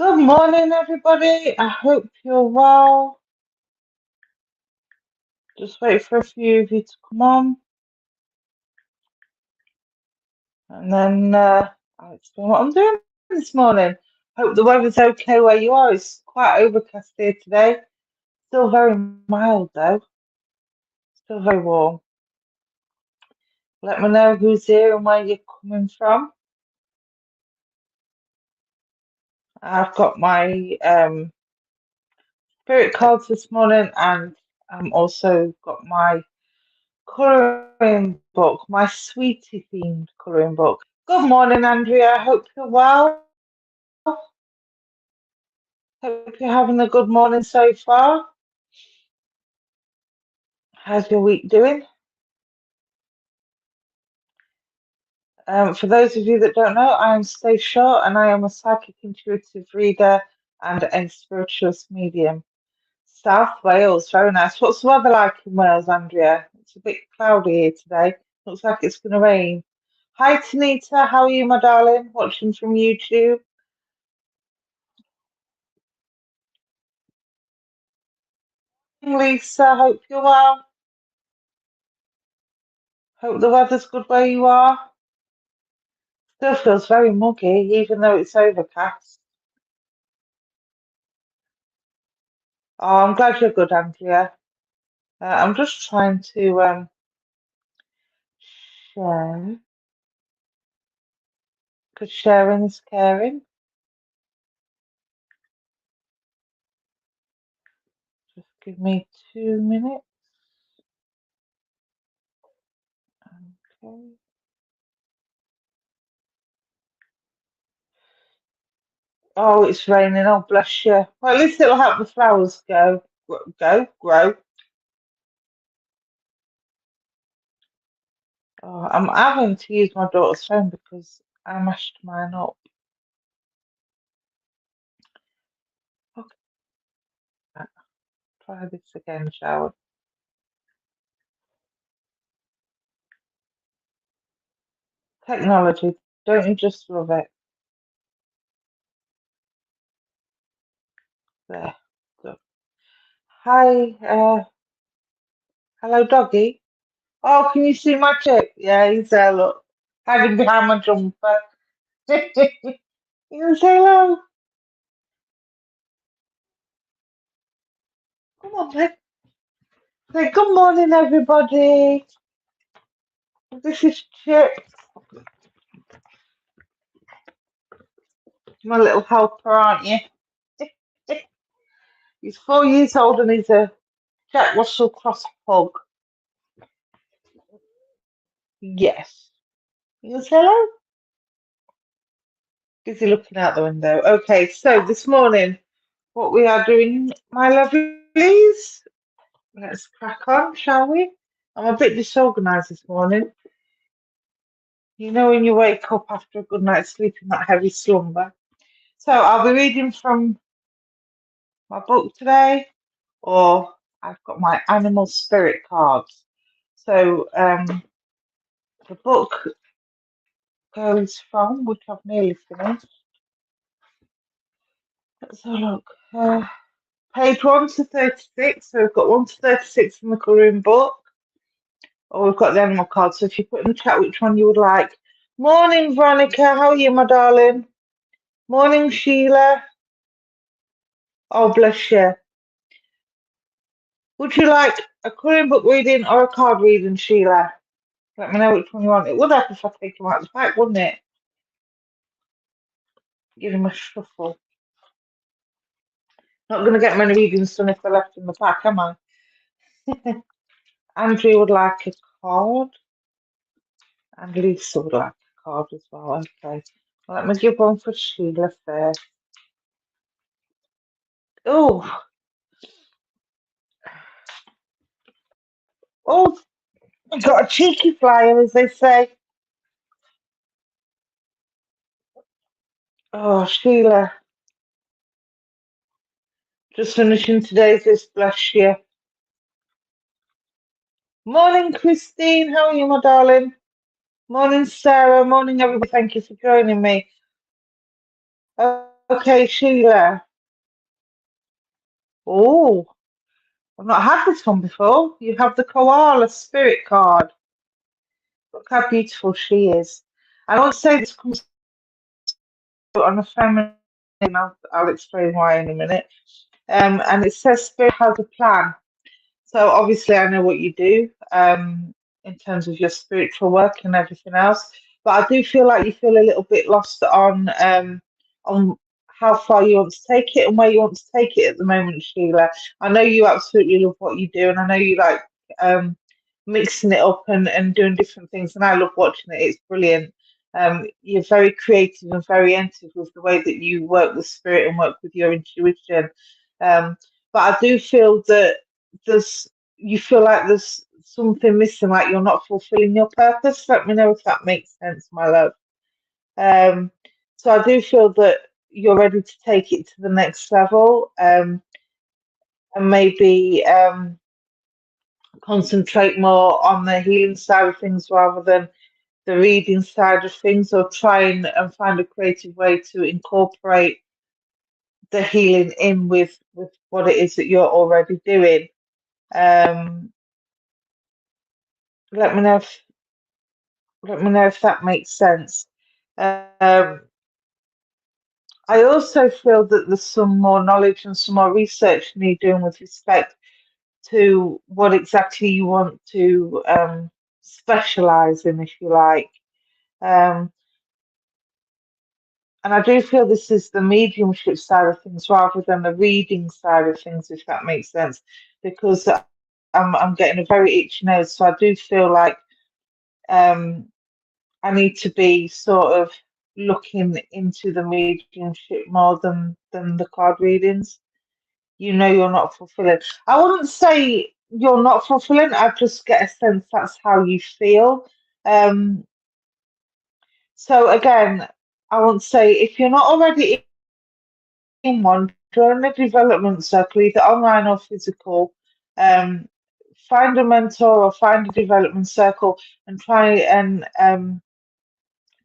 Good morning, everybody. I hope you're well. Just wait for a few of you to come on, and then I'll explain what I'm doing this morning. Hope the weather's okay where you are. It's quite overcast here today. Still very mild, though. Still very warm. Let me know who's here and where you're coming from. I've got my spirit cards this morning, and also got my colouring book, my sweetie themed colouring book. Good morning, Andrea. Hope you're well. Hope you're having a good morning so far. How's your week doing? For those of you that don't know, I am Stace Shaw and I am a psychic intuitive reader and a spiritualist medium. South Wales, very nice. What's the weather like in Wales, Andrea? It's a bit cloudy here today. Looks like it's going to rain. Hi, Tanita. How are you, my darling? Watching from YouTube. Lisa, hope you're well. Hope the weather's good where you are. Still feels very muggy, even though it's overcast. Oh, I'm glad you're good, Andrea. I'm just trying to share, because sharing is caring. Just give me 2 minutes. Okay. Oh, it's raining. Oh, bless you. Well, at least it'll help the flowers grow. Oh, I'm having to use my daughter's phone because I mashed mine up. Okay, try this again, shall we? Technology, don't you just love it? There. Good. Hi, hello, doggy. Oh, can you see my chip? Yeah, he's there, look. Hiding behind my jumper. You say hello. Come on, Pet. Say good morning, everybody. This is Chip, my little helper, aren't you? He's 4 years old and he's a Jack Russell Cross pug. Yes. You say hello? Is he looking out the window? Okay, so this morning, what we are doing, my lovelies, let's crack on, shall we? I'm a bit disorganised this morning. You know when you wake up after a good night's sleep in that heavy slumber. So I'll be reading from my book today, or I've got my animal spirit cards. So the book goes from, which I've nearly finished. Let's have a look. Page 1 to 36. So we've got 1 to 36 in the colouring book. Or we've got the animal cards. So if you put in the chat which one you would like. Morning, Veronica. How are you, my darling? Morning, Sheila. Oh, bless you. Would you like a colouring book reading or a card reading, Sheila? Let me know which one you want. It would help if I take them out of the pack, wouldn't it? Give them a shuffle. Not going to get many readings done if they're left in the pack, am I? Andrew would like a card. And Lisa would like a card as well. Okay. Well, let me give one for Sheila first. Oh, oh, I got a cheeky flyer, as they say. Oh, Sheila. Just finishing today's list, bless you. Morning, Christine. How are you, my darling? Morning, Sarah. Morning, everybody. Thank you for joining me. Okay, Sheila. Oh, I've not had this one before. You have the koala spirit card. Look how beautiful she is. I won't say this comes on a feminine. I'll explain why in a minute. And it says spirit has a plan. So obviously, I know what you do in terms of your spiritual work and everything else. But I do feel like you feel a little bit lost on how far you want to take it and where you want to take it at the moment, Sheila. I know you absolutely love what you do, and I know you like um, mixing it up and doing different things, and I love watching it. It's brilliant. You're very creative and very intuitive with the way that you work with spirit and work with your intuition. Um, but I do feel that there's you feel like there's something missing, like you're not fulfilling your purpose. Let me know if that makes sense, my love. Um, so I do feel that you're ready to take it to the next level, and maybe concentrate more on the healing side of things rather than the reading side of things, or try and find a creative way to incorporate the healing in with what it is that you're already doing. Um, let me know if let me know if that makes sense. Um, I also feel that there's some more knowledge and some more research you need doing with respect to what exactly you want to specialize in, if you like. Um, and I do feel this is the mediumship side of things rather than the reading side of things, if that makes sense, because I'm getting a very itchy nose. So I do feel like um, I need to be sort of looking into the mediumship more than the card readings. You know you're not fulfilling. I wouldn't say you're not fulfilling. I just get a sense that's how you feel. Um, so again, I won't say if you're not already in one, join the development circle, either online or physical. Um, find a mentor or find a development circle and try and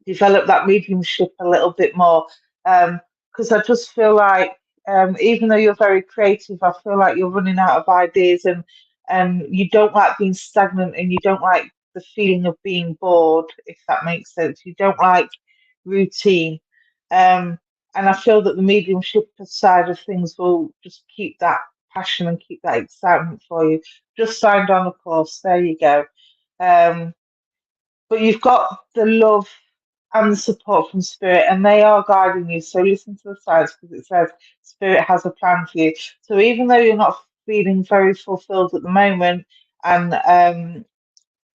develop that mediumship a little bit more. Because I just feel like, even though you're very creative, I feel like you're running out of ideas, and you don't like being stagnant, and you don't like the feeling of being bored, if that makes sense. You don't like routine. And I feel that the mediumship side of things will just keep that passion and keep that excitement for you. Just signed on a course. There you go. Um, but you've got the love and the support from spirit, and they are guiding you. So listen to the signs, because it says spirit has a plan for you. So even though you're not feeling very fulfilled at the moment, and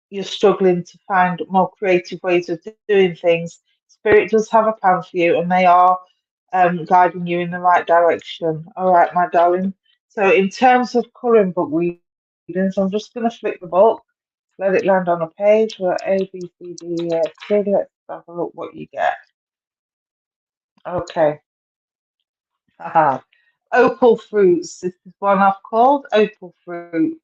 you're struggling to find more creative ways of doing things, spirit does have a plan for you, and they are guiding you in the right direction. All right, my darling. So in terms of colouring book readings, I'm just going to flip the book, let it land on a page where A, B, C, D, E, F, G. Let's have a look what you get. Okay. Haha. Opal fruits. This is one I've called opal fruit.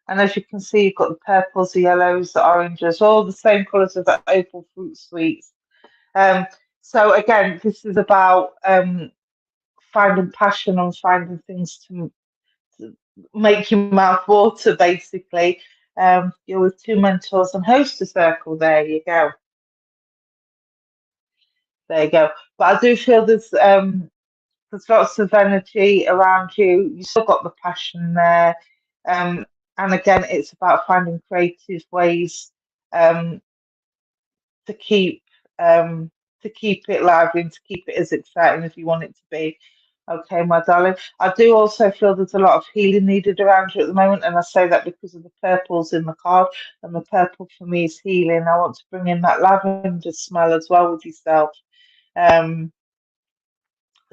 And as you can see, you've got the purples, the yellows, the oranges, all the same colours of the opal fruit sweets. Um, so again, this is about finding passion and finding things to make your mouth water, basically. You're with two mentors and host a circle. There you go. There you go. But I do feel there's lots of energy around you. You still got the passion there. Um, and again, it's about finding creative ways um, to keep um, to keep it lively and to keep it as exciting as you want it to be. Okay, my darling. I do also feel there's a lot of healing needed around you at the moment, and I say that because of the purples in the card, and the purple for me is healing. I want to bring in that lavender smell as well with yourself. Um,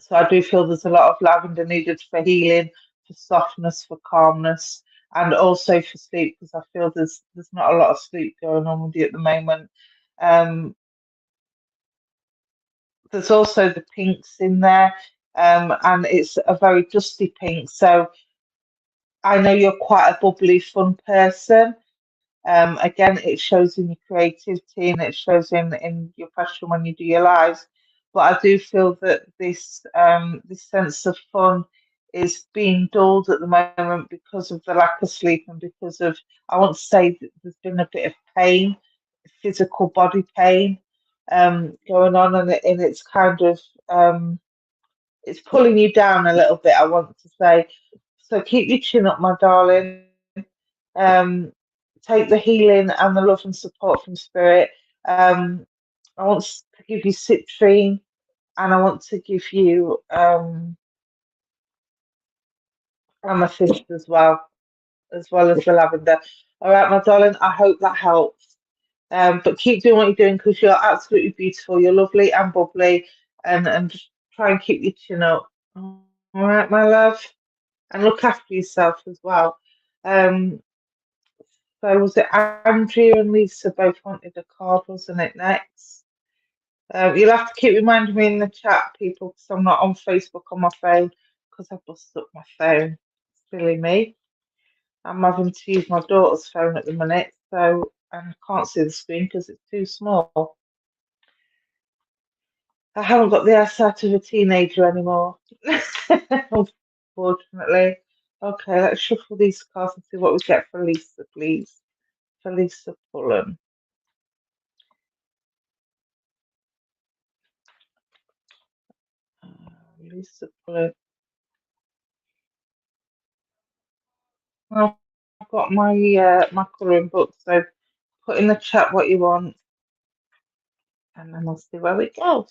So I do feel there's a lot of lavender needed for healing, for softness, for calmness, and also for sleep, because I feel there's not a lot of sleep going on with you at the moment. Um, there's also the pinks in there, and it's a very dusty pink. So I know you're quite a bubbly, fun person. Again, it shows in your creativity, and it shows in your passion when you do your lives. but I do feel that this sense of fun is being dulled at the moment because of the lack of sleep and because of, I want to say that there's been a bit of pain, physical body pain, going on, and it's kind of it's pulling you down a little bit, I want to say. So keep your chin up, my darling. Um, take the healing and the love and support from spirit. Um, I want to give you citrine, and I want to give you amethyst as well as the lavender. All right, my darling. I hope that helps. But keep doing what you're doing because you're absolutely beautiful. You're lovely and bubbly, and just try and keep your chin up. All right, my love, and look after yourself as well. Um, so was it Andrea and Lisa both wanted a card, wasn't it? Next. You'll have to keep reminding me in the chat, people, because I'm not on Facebook on my phone because I busted up my phone. Silly me. I'm having to use my daughter's phone at the minute, so I can't see the screen because it's too small. I haven't got the eyesight of a teenager anymore, unfortunately. Okay, let's shuffle these cards and see what we get for Lisa, please. For Lisa Pullen. Lisa Pullen. I've got my my colouring book, so put in the chat what you want, and then we'll see where we go.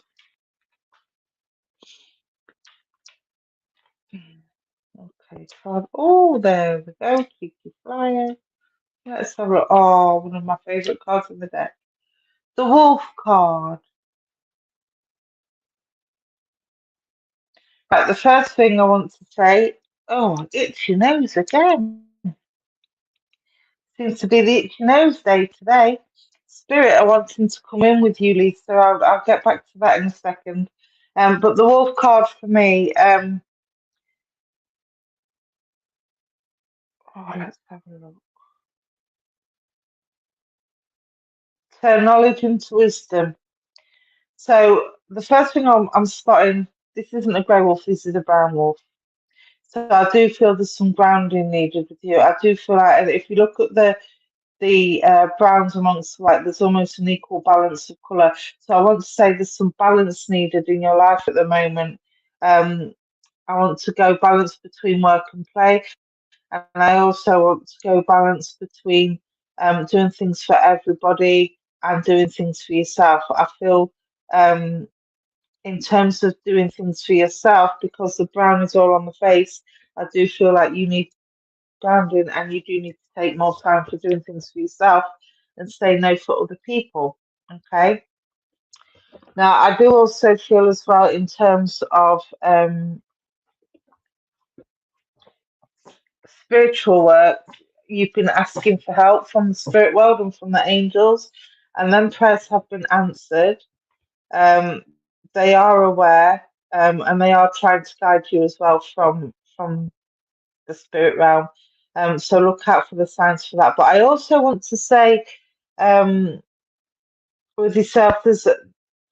Okay, card. Oh, there we go. Cheeky flyer. Let's have a look. Oh, one of my favourite cards in the deck. The Wolf card. Right, the first thing I want to say, oh, itchy nose again. Seems to be the itchy nose day today. Spirit are wanting to come in with you, Lisa. I'll get back to that in a second. But the wolf card for me, oh, let's have a look. Turn knowledge into wisdom. So the first thing I'm spotting, this isn't a grey wolf, this is a brown wolf. So I do feel there's some grounding needed with you. I do feel like if you look at the browns amongst white, there's almost an equal balance of colour. So I want to say there's some balance needed in your life at the moment. I want to go balance between work and play, and I also want to go balance between doing things for everybody and doing things for yourself. I feel in terms of doing things for yourself, because the brown is all on the face, I do feel like you need grounding and you do need to take more time for doing things for yourself and say no for other people. Okay. Now, I do also feel as well in terms of spiritual work, you've been asking for help from the spirit world and from the angels, and then prayers have been answered. Um, they are aware, and they are trying to guide you as well from the spirit realm. So look out for the signs for that. But I also want to say, um, with yourself,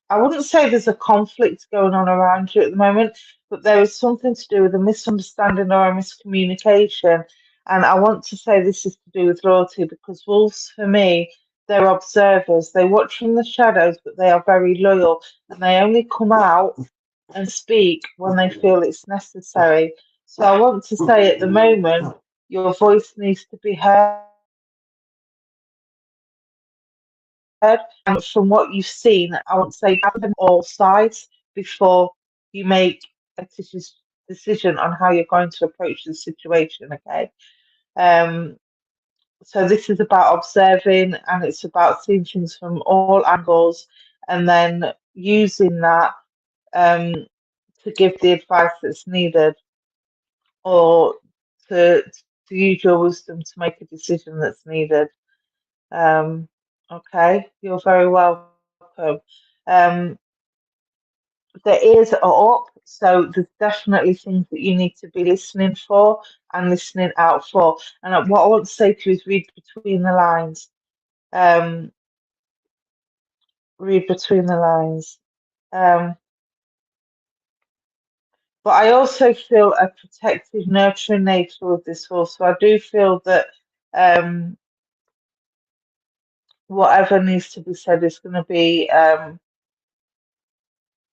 I wouldn't say there's a conflict going on around you at the moment, but there is something to do with a misunderstanding or a miscommunication. And I want to say this is to do with loyalty because wolves, for me, they're observers. They watch from the shadows, but they are very loyal and they only come out and speak when they feel it's necessary. So I want to say at the moment, your voice needs to be heard. And from what you've seen, I want to say gather them all sides before you make a decision on how you're going to approach the situation. Okay. Um, so this is about observing and it's about seeing things from all angles and then using that um, to give the advice that's needed or to, to use your wisdom to make a decision that's needed. Okay, you're very welcome. Um, the ears are up, so there's definitely things that you need to be listening for and listening out for. And what I want to say to you is read between the lines. Um, read between the lines. but I also feel a protective, nurturing nature with this horse. So I do feel that um, whatever needs to be said is going to be,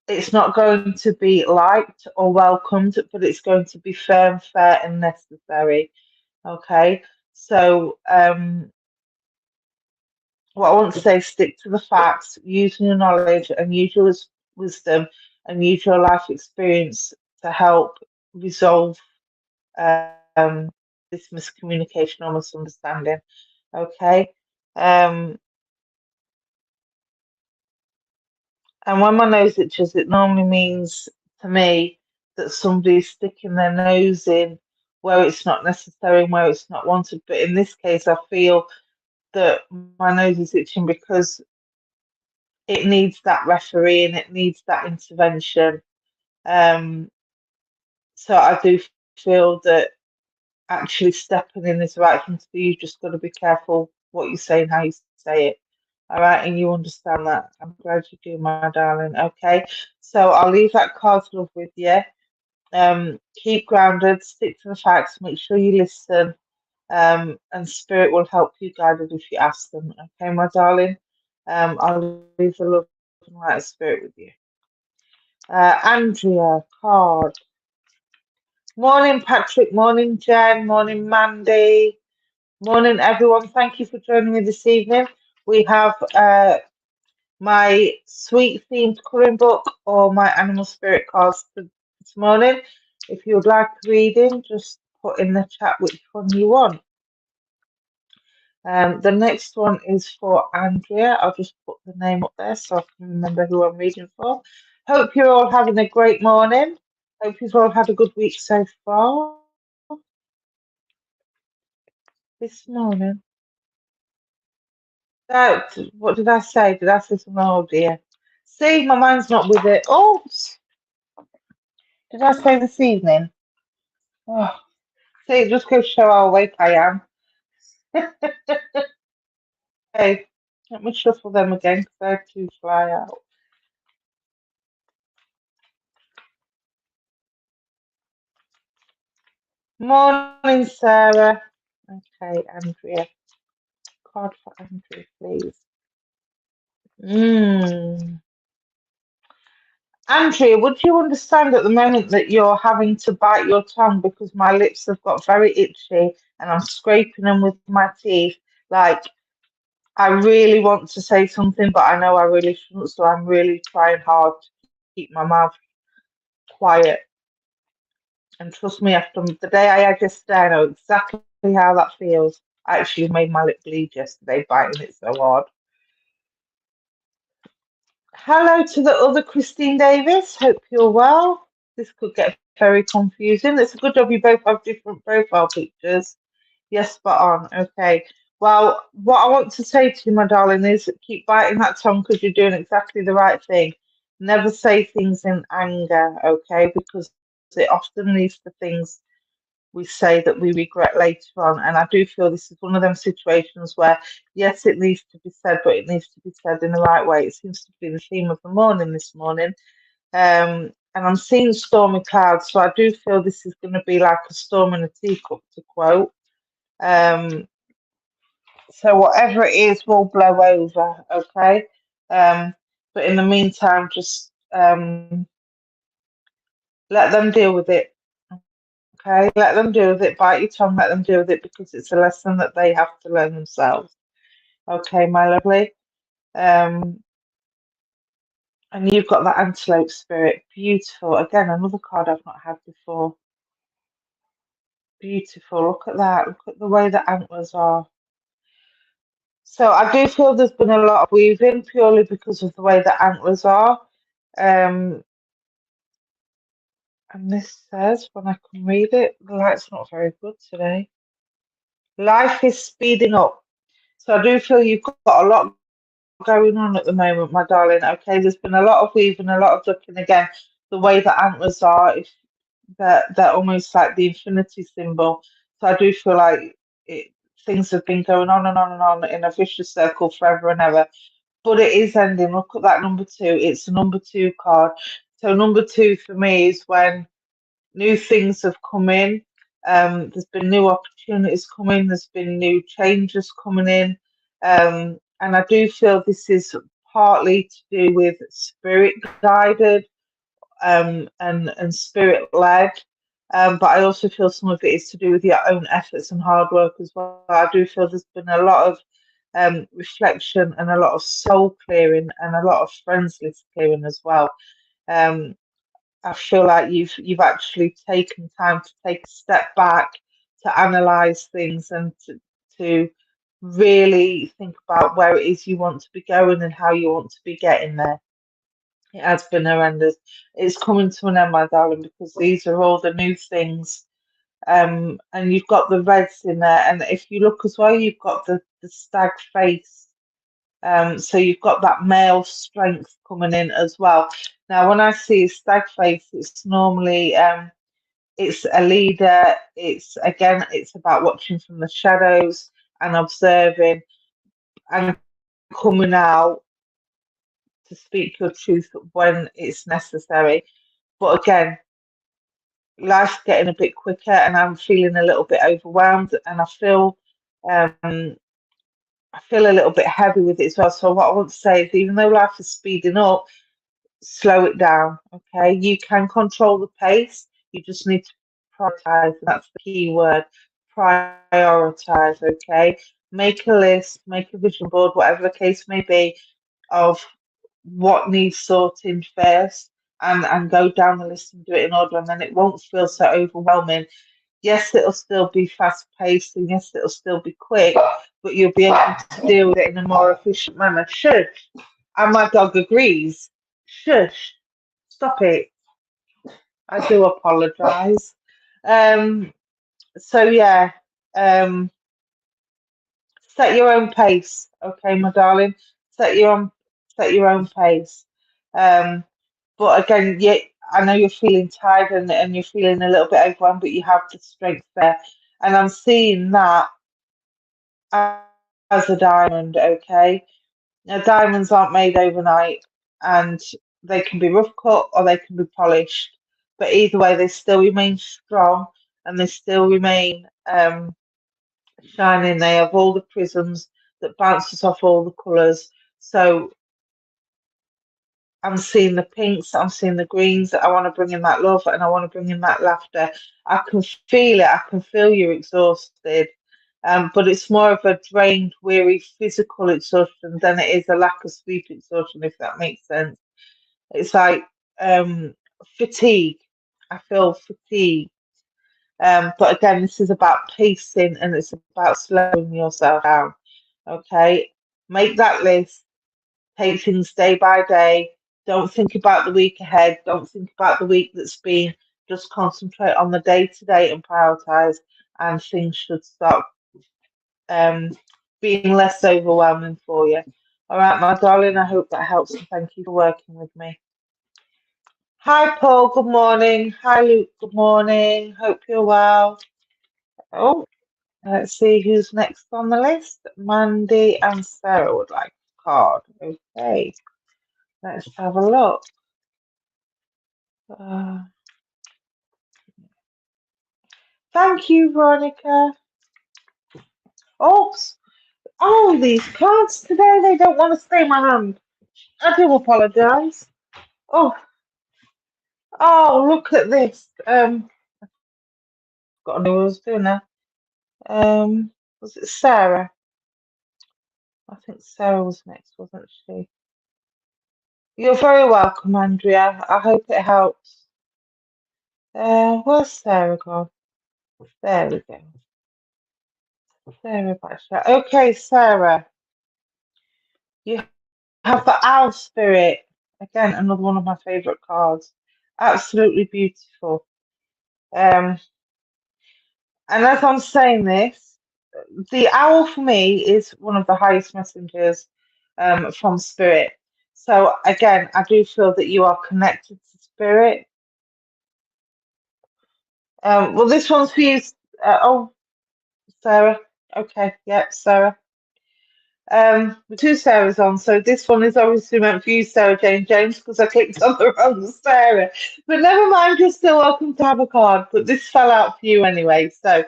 it's not going to be liked or welcomed, but it's going to be firm, fair, and necessary. Okay. So what I want to say is stick to the facts, use your knowledge and use your wisdom and use your life experience to help resolve this miscommunication or misunderstanding. Okay. Um, and when my nose itches, it normally means to me that somebody's sticking their nose in where it's not necessary and where it's not wanted. But in this case, I feel that my nose is itching because it needs that referee and it needs that intervention. Um, so I do feel that actually stepping in is the right thing to do. You've just got to be careful what you say and how you say it. All right, and you understand that. I'm glad you do, my darling. Okay, so I'll leave that card's love with you. Keep grounded, stick to the facts, make sure you listen, and spirit will help you guide it if you ask them. Okay, my darling. I'll leave the love and light of spirit with you. Andrea, card. Morning, Patrick. Morning, Jen. Morning, Mandy. Morning, everyone. Thank you for joining me this evening. We have my sweet themed colouring book or my animal spirit cards for this morning. If you would like reading, just put in the chat which one you want. The next one is for Andrea. I'll just put the name up there so I can remember who I'm reading for. Hope you're all having a great morning. Hope you've all had a good week so far. This morning. What did I say? Did I say something? Oh dear. See, my mind's not with it. Oh, did I say this evening? Oh, see, it just goes to show how awake I am. Okay, let me shuffle them again because they're two fly out. Morning, Sarah. Okay, Andrea. Card for Andrea, please. Andrea, would you understand at the moment that you're having to bite your tongue because my lips have got very itchy and I'm scraping them with my teeth? Like, I really want to say something, but I know I really shouldn't, so I'm really trying hard to keep my mouth quiet. And trust me, after the day I had yesterday, I know exactly how that feels. I actually made my lip bleed yesterday, biting it so hard. Hello to the other Christine Davis. Hope you're well. This could get very confusing. It's a good job you both have different profile pictures. Yes, spot on. Okay. Well, what I want to say to you, my darling, is keep biting that tongue because you're doing exactly the right thing. Never say things in anger, okay? Because it often leads to things we say that we regret later on. And I do feel this is one of them situations where, yes, it needs to be said, but it needs to be said in the right way. It seems to be the theme of the morning this morning. And I'm seeing stormy clouds, so I do feel this is going to be like a storm in a teacup, to quote. So whatever it is will blow over, okay? But in the meantime, just let them deal with it, okay? Let them deal with it. Bite your tongue, let them deal with it because it's a lesson that they have to learn themselves. Okay, my lovely. And you've got that antelope spirit. Beautiful. Again, another card I've not had before. Beautiful. Look at that. Look at the way the antlers are. So I do feel there's been a lot of weaving purely because of the way the antlers are. And this says, when I can read it, the light's not very good today. Life is speeding up. So I do feel you've got a lot going on at the moment, my darling. Okay, there's been a lot of weaving, a lot of ducking. Again, the way the antlers are, if they're almost like the infinity symbol. So I do feel like things have been going on and on and on in a vicious circle forever and ever. But it is ending. Look at that number two. It's a number two card. So number two for me is when new things have come in. There's been new opportunities coming. There's been new changes coming in, and I do feel this is partly to do with spirit guided, and spirit led. But I also feel some of it is to do with your own efforts and hard work as well. I do feel there's been a lot of reflection and a lot of soul clearing and a lot of friends list clearing as well. Um, I feel like you've actually taken time to take a step back to analyze things and to really think about where it is you want to be going and how you want to be getting there. It has been horrendous. It's coming to an end, my darling, because these are all the new things. And you've got the reds in there, and if you look as well, you've got the stag face. So you've got that male strength coming in as well. Now, when I see a stag face, it's normally it's a leader. It's again, it's about watching from the shadows and observing and coming out to speak your truth when it's necessary. But again, life's getting a bit quicker, and I'm feeling a little bit overwhelmed, and um, I feel a little bit heavy with it as well. So what I want to say is, even though life is speeding up, slow it down. Okay, you can control the pace. You just need to prioritize. That's the key word. Prioritize. Okay, make a list, make a vision board, whatever the case may be, of what needs sorting first, and go down the list and do it in order, and then it won't feel so overwhelming. Yes, it'll still be fast paced, and yes, it'll still be quick, but you'll be able to deal with it in a more efficient manner. Shush. And my dog agrees. Shush. Stop it. I do apologise. Um, so yeah, um, set your own pace, okay, my darling. Set your own set your own pace. Um, but again, yeah, I know you're feeling tired, and you're feeling a little bit overwhelmed, but you have the strength there. And I'm seeing that as a diamond, okay? Now, diamonds aren't made overnight, and they can be rough cut or they can be polished. But either way, they still remain strong, and they still remain shining. They have all the prisms that bounces off all the colours. So I'm seeing the pinks, I'm seeing the greens. I want to bring in that love, and I want to bring in that laughter. I can feel it. I can feel you're exhausted. But it's more of a drained, weary physical exhaustion than it is a lack of sleep exhaustion, if that makes sense. It's like fatigue. I feel fatigue. But again, this is about pacing, and it's about slowing yourself down. Okay, make that list. Take things day by day. Don't think about the week ahead. Don't think about the week that's been. Just concentrate on the day to day and prioritize, and things should start um, being less overwhelming for you. All right, my darling, I hope that helps, and thank you for working with me. Hi, Paul. Good morning. Hi, Luke. Good morning. Hope you're well. Oh, let's see who's next on the list. Mandy and Sarah would like a card. Okay, let's have a look. Uh, Thank you, Veronica. Oops. Oh, these cards today, they don't want to stay in my hand. I do apologise. Oh, oh, look at this. Got to know what I was doing there. Was it Sarah? I think Sarah was next, wasn't she? You're very welcome, Andrea. I hope it helps. Where's Sarah gone? There we go. Sarah Basher. Okay, Sarah, you have the Owl Spirit. Again, another one of my favourite cards. Absolutely beautiful. Um, and as I'm saying this, the owl for me is one of the highest messengers from spirit. So again, I do feel that you are connected to spirit. Well, this one's for you. Oh, Sarah. Okay, yeah, Sarah. With two Sarahs on, so this one is obviously meant for you, Sarah Jane James, because I clicked on the wrong Sarah. But never mind, you're still welcome to have a card. But this fell out for you anyway. So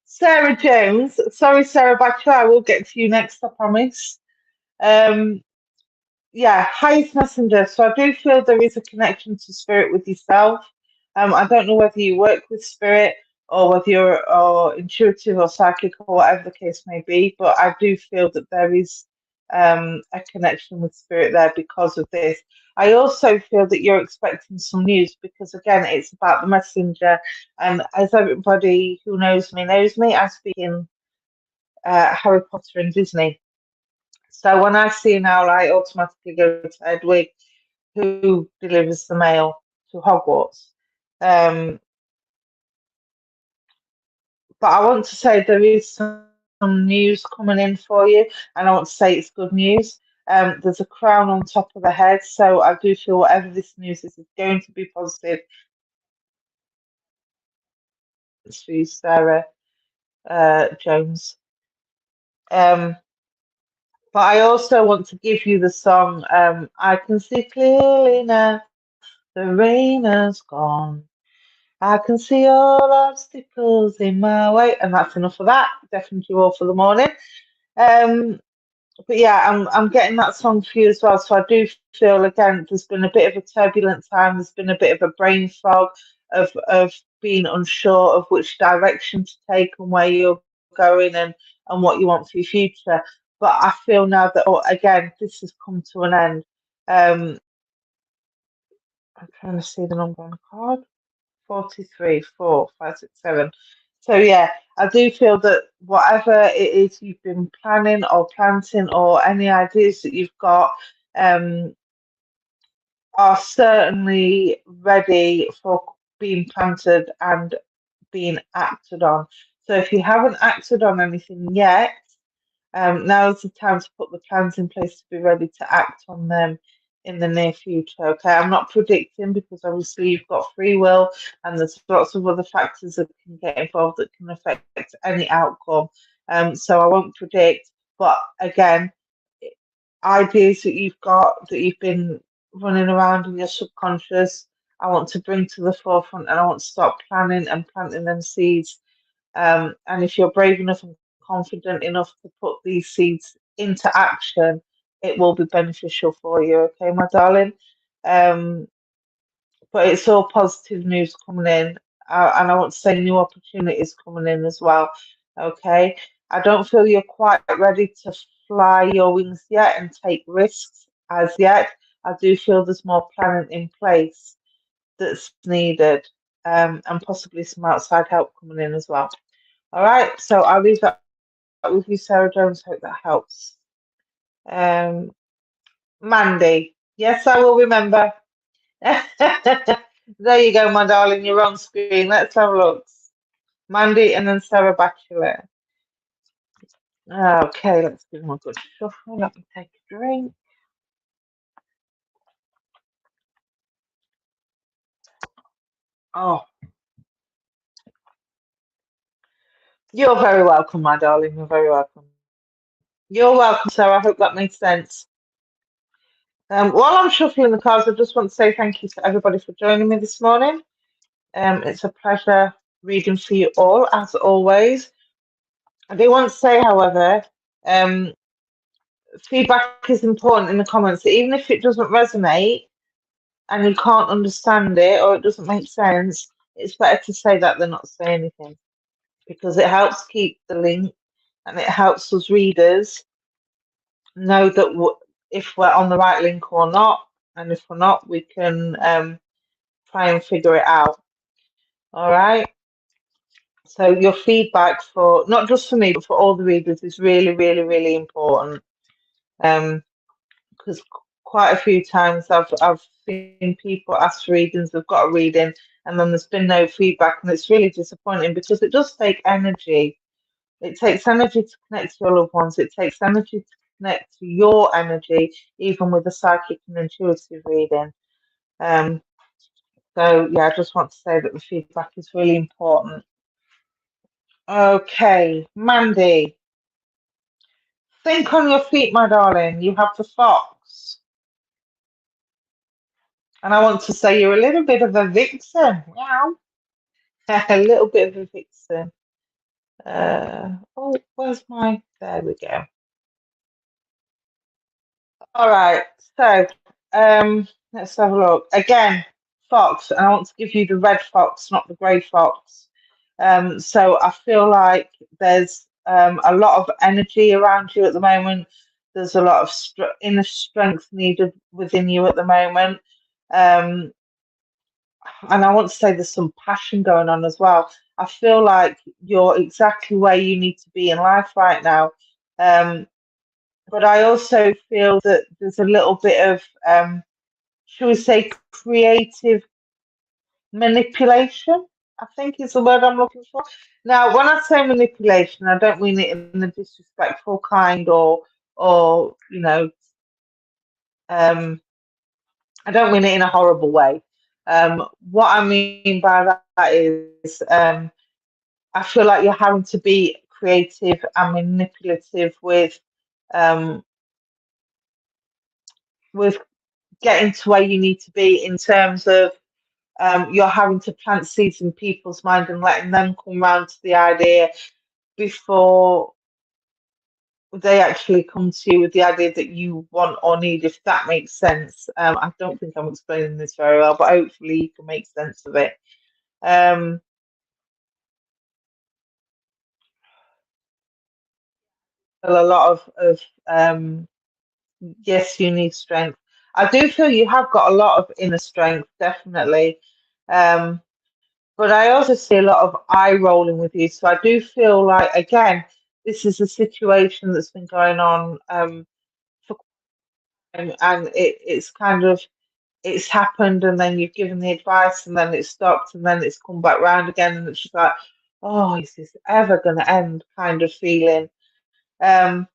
Sarah Jones, sorry, Sarah Bachelor, I will get to you next, I promise. Um, yeah, highest messenger. So I do feel there is a connection to spirit with yourself. I don't know whether you work with spirit or whether you're or intuitive or psychic or whatever the case may be, but I do feel that there is a connection with spirit there because of this. I also feel that you're expecting some news because again, it's about the messenger, and as everybody who knows me, I speak in Harry Potter and Disney. So when I see an owl, I automatically go to Hedwig, who delivers the mail to Hogwarts. Um, but I want to say there is some news coming in for you, and I want to say it's good news. There's a crown on top of the head, so I do feel whatever this news is going to be positive. It's for you, Sarah Jones. Um, but I also want to give you the song I Can See Clearly Now, the rain has gone. I can see all obstacles in my way, and that's enough of that. Definitely all for the morning. Um, but yeah, I'm getting that song for you as well. So I do feel again, there's been a bit of a turbulent time. There's been a bit of a brain fog of being unsure of which direction to take and where you're going and what you want for your future. But I feel now that again, this has come to an end. I'm trying to see the number on the card. 43, 4, 5, 6, 7. So yeah, I do feel that whatever it is you've been planning or planting or any ideas that you've got um, are certainly ready for being planted and being acted on. So if you haven't acted on anything yet, now's the time to put the plans in place to be ready to act on them in the near future. Okay, I'm not predicting because obviously you've got free will and there's lots of other factors that can get involved that can affect any outcome. So I won't predict, but again, ideas that you've got that you've been running around in your subconscious, I want to bring to the forefront and I want to start planning and planting them seeds. And if you're brave enough and confident enough to put these seeds into action, it will be beneficial for you. Okay, my darling. Um, but it's all positive news coming in, and I want to say new opportunities coming in as well. Okay, I don't feel you're quite ready to fly your wings yet and take risks as yet. I do feel there's more planning in place that's needed, and possibly some outside help coming in as well. All right, so I'll leave that with you, Sarah Jones. Hope that helps. Um, Mandy, yes, I will remember. There you go, my darling. You're on screen. Let's have a look. Mandy and then Sarah Bachelor. Okay, let's give them a good shuffle. Let me take a drink. Oh, you're very welcome, my darling. You're very welcome. You're welcome, Sarah. I hope that made sense. While I'm shuffling the cards, I just want to say thank you to everybody for joining me this morning. It's a pleasure reading for you all, as always. I do want to say, however, um, feedback is important in the comments. Even if it doesn't resonate and you can't understand it or it doesn't make sense, it's better to say that than not say anything because it helps keep the link and it helps us readers know that if we're on the right link or not. And if we're not, we can try and figure it out. All right. So your feedback for not just for me, but for all the readers is really, really, really important. Because quite a few times I've seen people ask for readings, they've got a reading, and then there's been no feedback, and it's really disappointing because it does take energy. It takes energy to connect to your loved ones. It takes energy to connect to your energy, even with a psychic and intuitive reading. Um, so yeah, I just want to say that the feedback is really important. Okay, Mandy, Think on your feet, my darling. You have the fox. And I want to say you're a little bit of a vixen. Meow. A little bit of a vixen. Oh, where's my... There we go. All right. So, let's have a look. Again, fox. And I want to give you the red fox, not the grey fox. So I feel like there's a lot of energy around you at the moment. There's a lot of inner strength needed within you at the moment. Um, and I want to say there's some passion going on as well. I feel like you're exactly where you need to be in life right now. Um, but I also feel that there's a little bit of, shall we say, creative manipulation, I think is the word I'm looking for. Now, when I say manipulation, I don't mean it in a disrespectful kind or um, I don't mean it in a horrible way. What I mean by that is I feel like you're having to be creative and manipulative um, with getting to where you need to be in terms of you're having to plant seeds in people's mind and letting them come round to the idea before they actually come to you with the idea that you want or need, if that makes sense. I don't think I'm explaining this very well, but hopefully you can make sense of it. Um, a lot of yes, you need strength. I do feel you have got a lot of inner strength, definitely. Um, but I also see a lot of eye rolling with you. So I do feel like, again, this is a situation that's been going on for and it's kind of it's happened, and then you've given the advice, and then it's stopped, and then it's come back round again, and it's just like, oh, is this ever going to end? Kind of feeling. Um,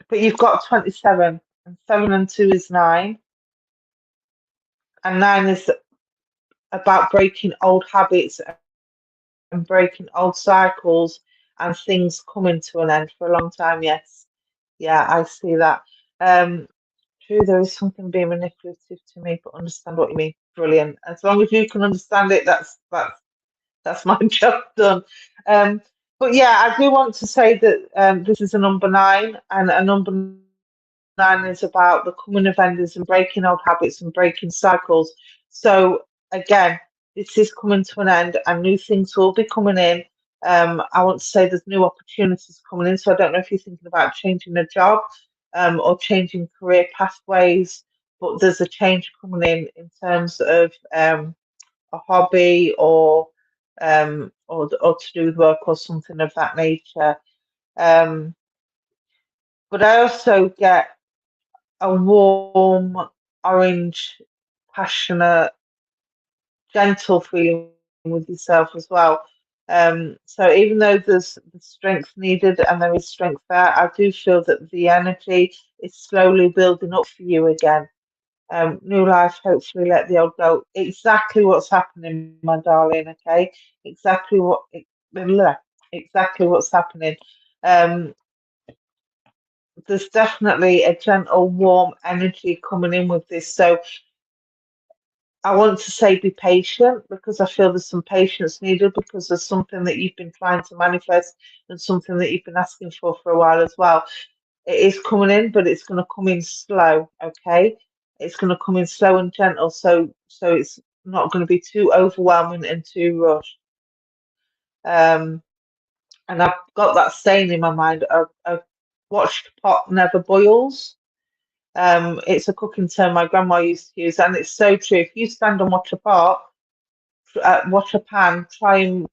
but you've got 27, and 7 and 2 is 9, and 9 is about breaking old habits and breaking old cycles and things coming to an end for a long time. Yes, yeah, I see that. Um, True, there is something being manipulative to me, but understand what you mean. Brilliant. As long as you can understand it, that's my job done. Um, but yeah, I do want to say that this is a number 9, and a number 9 is about the coming of enders and breaking old habits and breaking cycles. So again, this is coming to an end, and new things will be coming in. I want to say there's new opportunities coming in. So I don't know if you're thinking about changing a job or changing career pathways, but there's a change coming in terms of a hobby or to do with work or something of that nature. Um, but I also get a warm, orange, passionate, gentle feeling with yourself as well. So even though there's the strength needed and there is strength there, I do feel that the energy is slowly building up for you again. New life, hopefully let the old go. Exactly what's happening, my darling, okay? Exactly bleh, exactly what's happening. Um, there's definitely a gentle, warm energy coming in with this. So I want to say be patient, because I feel there's some patience needed, because there's something that you've been trying to manifest and something that you've been asking for a while as well. It is coming in, but it's going to come in slow, okay? It's going to come in slow and gentle, so it's not going to be too overwhelming and too rushed. Um, and I've got that saying in my mind: a watched pot never boils. It's a cooking term my grandma used to use, and it's so true. If you stand and watch a pot, watch a pan, try and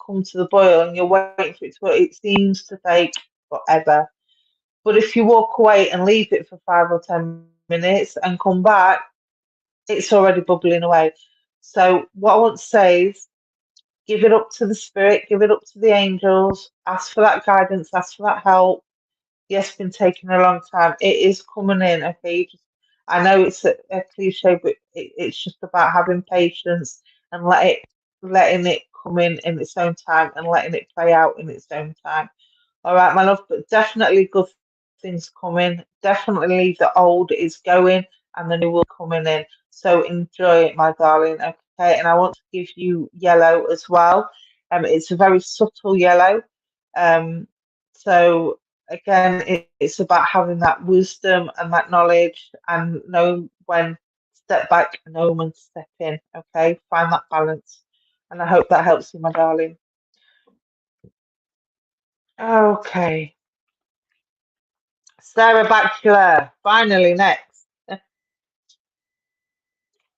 come to the boil, and you're waiting for it to boil, it seems to take forever. But if you walk away and leave it for 5 or 10 minutes and come back, it's already bubbling away. So what I want to say is give it up to the spirit, give it up to the angels, ask for that guidance, ask for that help. Yes, it's been taking a long time. It is coming in, okay? I know it's a cliche, but it's just about having patience and letting it come in its own time and letting it play out in its own time. All right, my love, but definitely good things coming. Definitely the old is going and the new will coming in. So enjoy it, my darling. Okay, and I want to give you yellow as well. It's a very subtle yellow. Um, so again, it's about having that wisdom and that knowledge and knowing when to step back and knowing when to step in. Okay, find that balance. And I hope that helps you, my darling. Okay. Sarah Bachelor, finally next.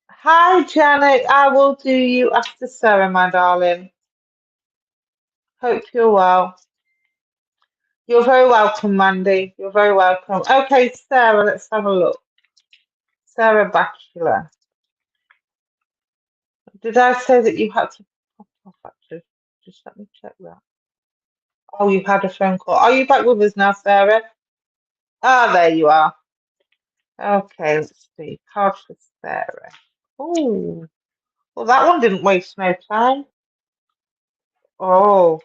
Hi, Janet. I will do you after Sarah, my darling. Hope you're well. You're very welcome, Mandy. You're very welcome. Okay, Sarah, let's have a look. Sarah Bachelor. Did I say that you had to pop off, actually? Just let me check that. Oh, you had a phone call. Are you back with us now, Sarah? Ah, there you are. Okay, let's see. Card for Sarah. Oh, well, that one didn't waste no time. Oh.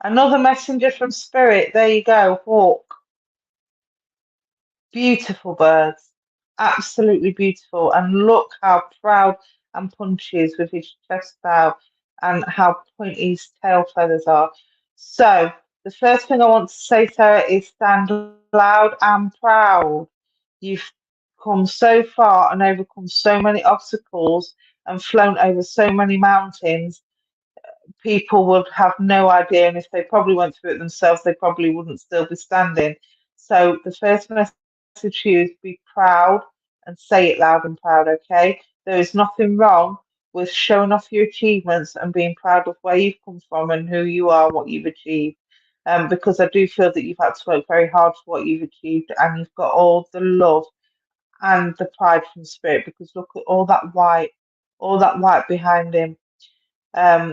Another messenger from spirit. There you go. Hawk. Beautiful birds. Absolutely beautiful. And look how proud and punchy he is with his chest out and how pointy his tail feathers are. So, the first thing I want to say, Sarah, is stand loud and proud. You've come so far and overcome so many obstacles and flown over so many mountains people would have no idea, and if they probably went through it themselves, they probably wouldn't still be standing. So the first message to you is be proud and say it loud and proud, okay? There is nothing wrong with showing off your achievements and being proud of where you've come from and who you are, what you've achieved. Because I do feel that you've had to work very hard for what you've achieved and you've got all the love and the pride from spirit because look at all that white behind him.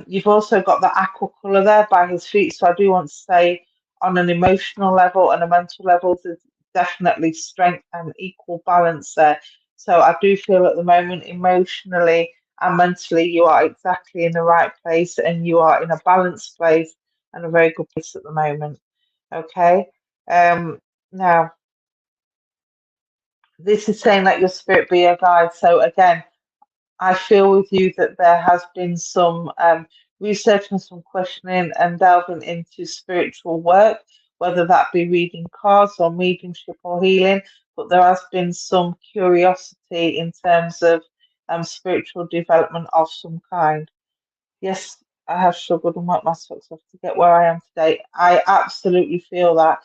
You've also got the aqua colour there by his feet. So I do want to say, on an emotional level and a mental level, there's definitely strength and equal balance there. So I do feel at the moment, emotionally and mentally, you are exactly in the right place and you are in a balanced place and a very good place at the moment. Okay. Now, this is saying that your spirit be your guide. So again, I feel with you that there has been some research and some questioning and delving into spiritual work, whether that be reading cards or mediumship or healing, but there has been some curiosity in terms of spiritual development of some kind. Yes, I have struggled and worked my socks off to get where I am today. I absolutely feel that,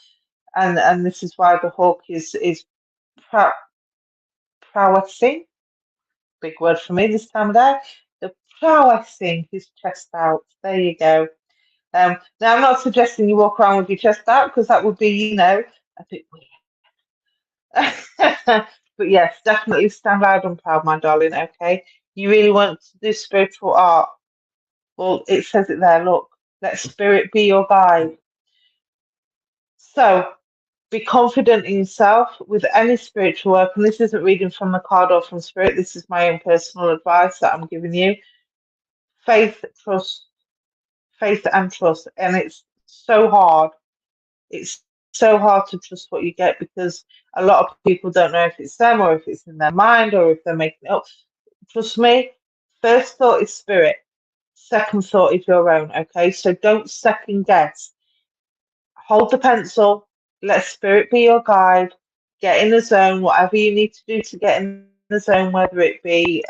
and this is why the hawk is prou- prowessing, big word for me this time of day. The prowessing his chest out. There you go. Now, I'm not suggesting you walk around with your chest out because that would be, a bit weird. But yes, definitely stand loud and proud, my darling. Okay. You really want to do spiritual art. Well, it says it there. Look, let spirit be your guide. So be confident in yourself with any spiritual work. And this isn't reading from the card or from spirit. This is my own personal advice that I'm giving you. Faith, trust, faith and trust. And it's so hard. It's so hard to trust what you get because a lot of people don't know if it's them or if it's in their mind or if they're making it up. Trust me, first thought is spirit, second thought is your own, okay? So don't second guess. Hold the pencil, let spirit be your guide, get in the zone, whatever you need to do to get in the zone, whether it be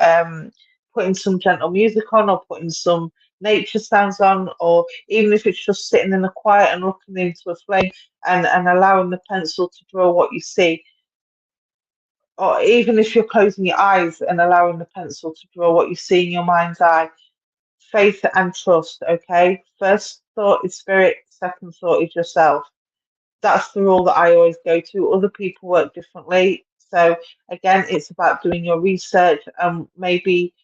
putting some gentle music on or putting some nature sounds on, or even if it's just sitting in the quiet and looking into a flame and allowing the pencil to draw what you see, or even if you're closing your eyes and allowing the pencil to draw what you see in your mind's eye. Faith and trust, okay? First thought is spirit, second thought is yourself. That's the rule that I always go to. Other people work differently. So again, it's about doing your research and maybe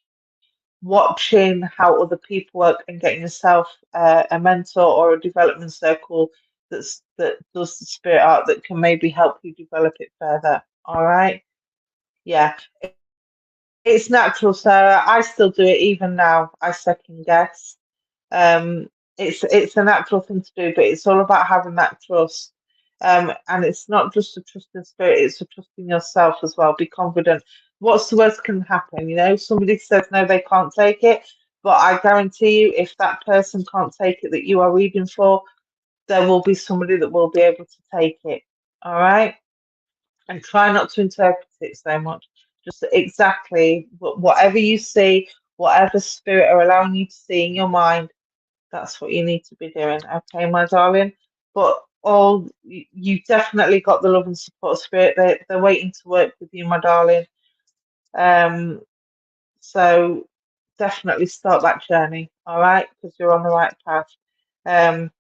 watching how other people work and getting yourself a mentor or a development circle that does the spirit art that can maybe help you develop it further. All right. Yeah. It's natural, Sarah. I still do it even now. I second guess. it's a natural thing to do, but it's all about having that trust. And it's not just a trust in spirit, it's a trust in yourself as well. Be confident. What's the worst can happen? Somebody says no, they can't take it, but I guarantee you, if that person can't take it that you are reading for, there will be somebody that will be able to take it. All right? And try not to interpret it so much. Just exactly whatever you see, whatever spirit are allowing you to see in your mind, that's what you need to be doing. Okay, my darling. But you definitely got the love and support spirit. They're waiting to work with you, my darling. Um, so definitely start that journey. All right, because you're on the right path. Um,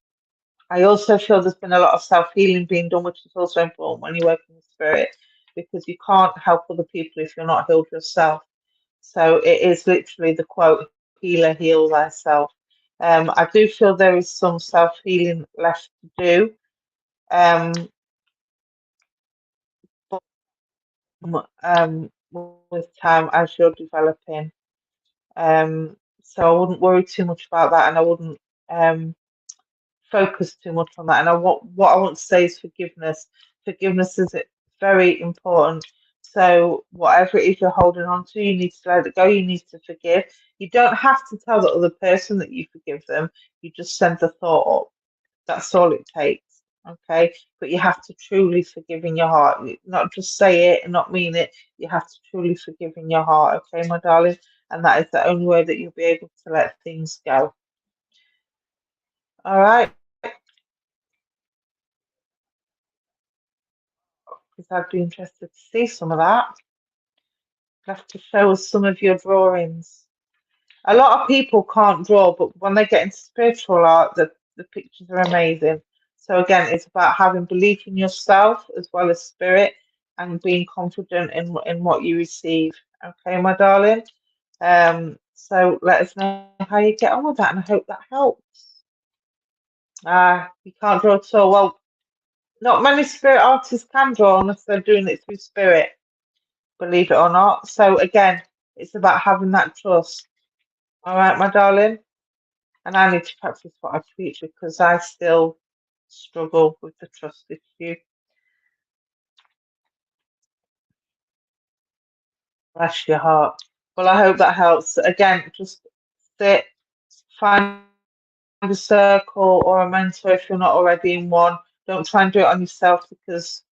I also feel there's been a lot of self healing being done, which is also important when you're working with spirit, because you can't help other people if you're not healed yourself. So it is literally the quote, healer heal thyself. I do feel there is some self healing left to do. Um, but, with time as you're developing. So I wouldn't worry too much about that, and I wouldn't um, focus too much on that. And what I want to say is forgiveness. Forgiveness is very important. So whatever it is you're holding on to, you need to let it go. You need to forgive. You don't have to tell the other person that you forgive them. You just send the thought up. That's all it takes. Okay, but you have to truly forgive in your heart. Not just say it and not mean it. You have to truly forgive in your heart. Okay, my darling, and that is the only way that you'll be able to let things go. All right. Because I'd be interested to see some of that. You have to show us some of your drawings. A lot of people can't draw, but when they get into spiritual art, the pictures are amazing. So again, it's about having belief in yourself as well as spirit and being confident in what you receive. Okay, my darling. So let us know how you get on with that, and I hope that helps. You can't draw at all. Well, not many spirit artists can draw unless they're doing it through spirit, believe it or not. So again, it's about having that trust. All right, my darling. And I need to practice what I preach because I still struggle with the trust issue. Bless your heart. Well, I hope that helps. Again, just sit, find a circle or a mentor if you're not already in one. Don't try and do it on yourself because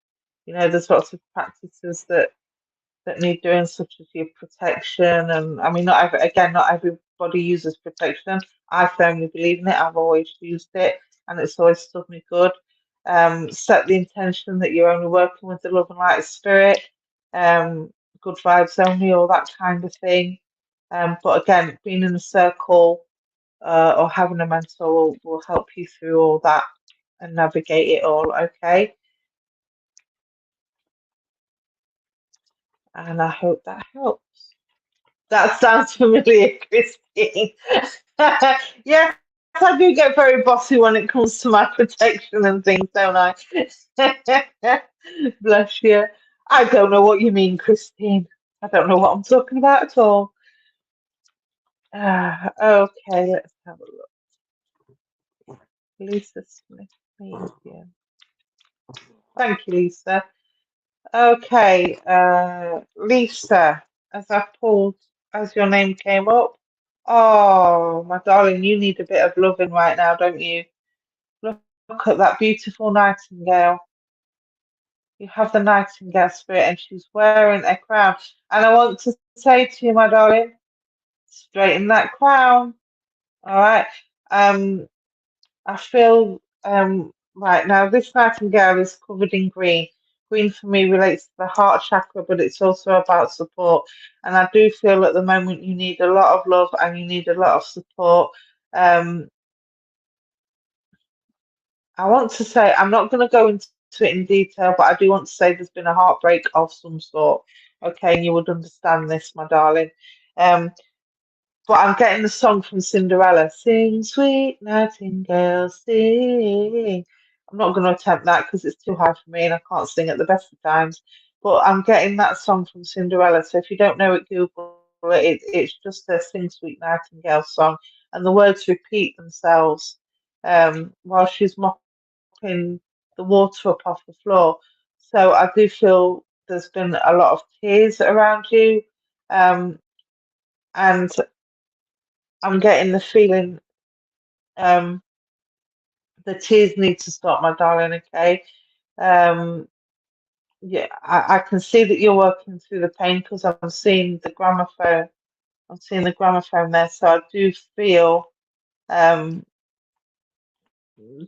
there's lots of practices that need doing, such as your protection. And I mean, not everybody uses protection. I firmly believe in it. I've always used it, and it's always stood me good. Set the intention that you're only working with the love and light of spirit, um, good vibes only, all that kind of thing. But again, being in a circle or having a mentor will help you through all that and navigate it all. Okay, and I hope that helps. That sounds familiar, Christine. Yes, I do get very bossy when it comes to my protection and things, don't I? Bless you. I don't know what you mean, Christine. I don't know what I'm talking about at all. Okay, let's have a look. Lisa Smith. Medium. Thank you, Lisa. Okay, Lisa, as your name came up. Oh, my darling, you need a bit of loving right now, don't you? Look at that beautiful nightingale. You have the nightingale spirit, and she's wearing a crown. And I want to say to you, my darling, straighten that crown. All right. Um, I feel right now this nightingale is covered in green. Green for me relates to the heart chakra, but it's also about support. And I do feel at the moment you need a lot of love and you need a lot of support. Um, I want to say I'm not going to go into it in detail, but I do want to say there's been a heartbreak of some sort. Okay, and you would understand this, my darling. Um, but I'm getting the song from Cinderella. Sing, sweet nightingale, sing. I'm not going to attempt that because it's too high for me and I can't sing at the best of times. But I'm getting that song from Cinderella. So if you don't know it, Google it. It's just a Sing, Sweet Nightingale song. And the words repeat themselves. while she's mopping the water up off the floor. So I do feel there's been a lot of tears around you, um, and I'm getting the feeling um, the tears need to stop, my darling. Okay. Um, yeah, I can see that you're working through the pain because I'm seeing the gramophone. I'm seeing the gramophone there, so I do feel um,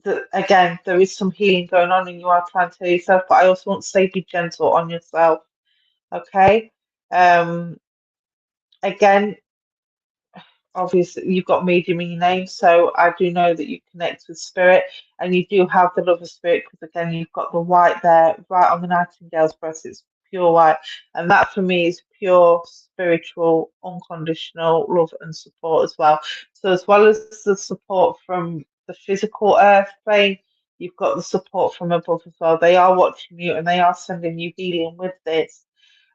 that again there is some healing going on, and you are trying to heal yourself. But I also want to say be gentle on yourself. Okay. Um, again, obviously you've got medium in your name, so I do know that you connect with spirit, and you do have the love of spirit because again you've got the white there right on the nightingale's breast. It's pure white, and that for me is pure spiritual unconditional love and support as well. So as well as the support from the physical earth plane, you've got the support from above as well. They are watching you and they are sending you healing with this.